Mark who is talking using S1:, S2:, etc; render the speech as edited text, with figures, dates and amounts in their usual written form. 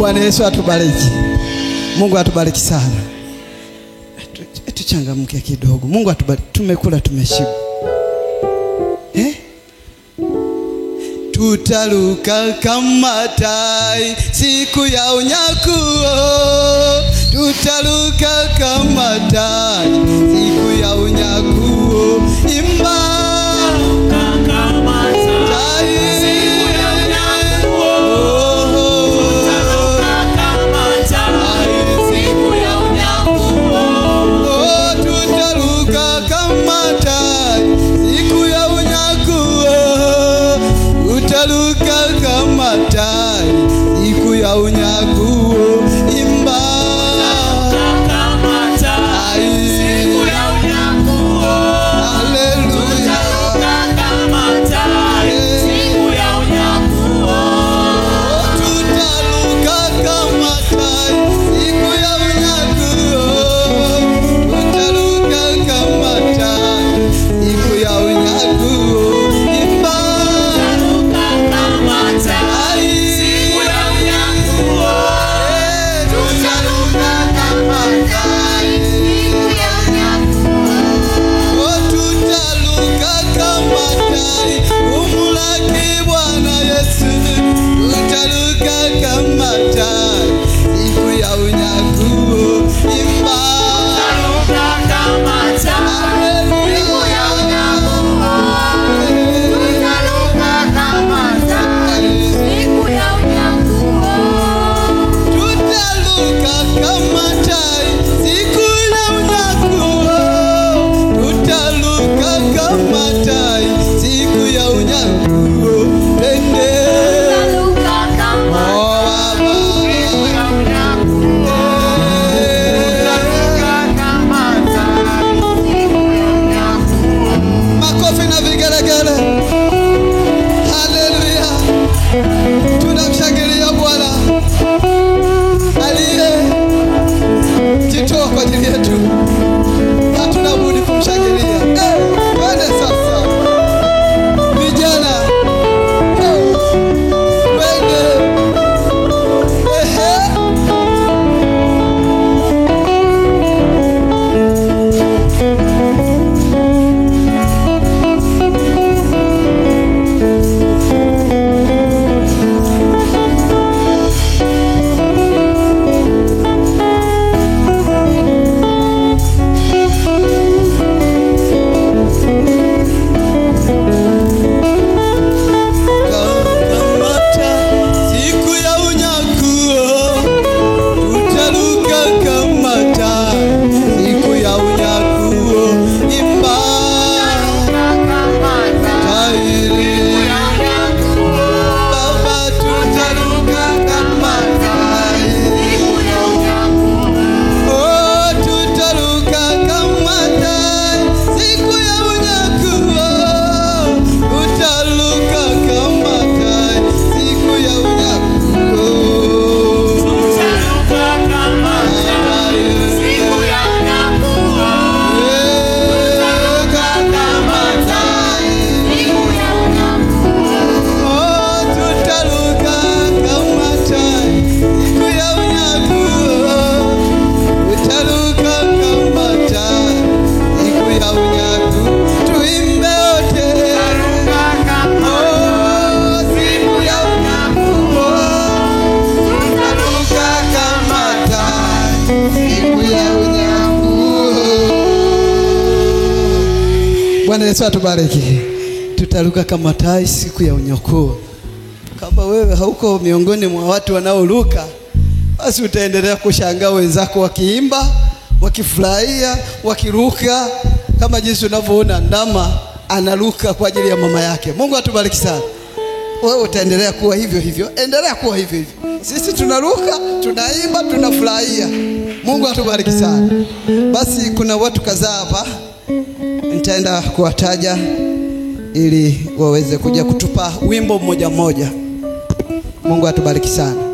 S1: Bwana Yesu atubariki. Mungu atubariki sana. Tuchangamke kidogo. Mungu atubariki. Tumekula tumeshiba. Tutaruka kama tai siku ya unyakuo. Tutaruka kama tai siku ya unyakuo. Imba kama tai siku ya unyakuo. Tutaruka kama tai siku ya unyakuo. Tutaruka kama tai siku ya unyakuo. Tutaruka kama tai siku ya unyakuo. Imba kama tai siku ya unyakuo. Haleluya. Tutaruka kama tai siku ya unyakuo. Tutaruka kama tai siku ya unyakuo. Tutaruka kama tai siku ya unyakuo. Imba Bwana Yesu atubariki. Tutaruka kama tai siku ya unyakuo. Kama wewe hauko miongoni mwa watu wanaoruka, basi utaendelea kushangaa wenzako wakiimba, wakifurahia, wakiruka kama jinsi unavyoona ndama anaruka kwa ajili ya mama yake. Mungu atubariki sana. Wewe utaendelea kuwa hivyo hivyo. Endelea kuwa hivyo hivyo. Sisi tunaruka, tunaimba, tunafurahia. Mungu atubariki sana. Basi kuna watu kadhaa hapa nitaenda kuwataja ili waweze kuja kutupa wimbo mmoja mmoja. Mungu atubariki sana.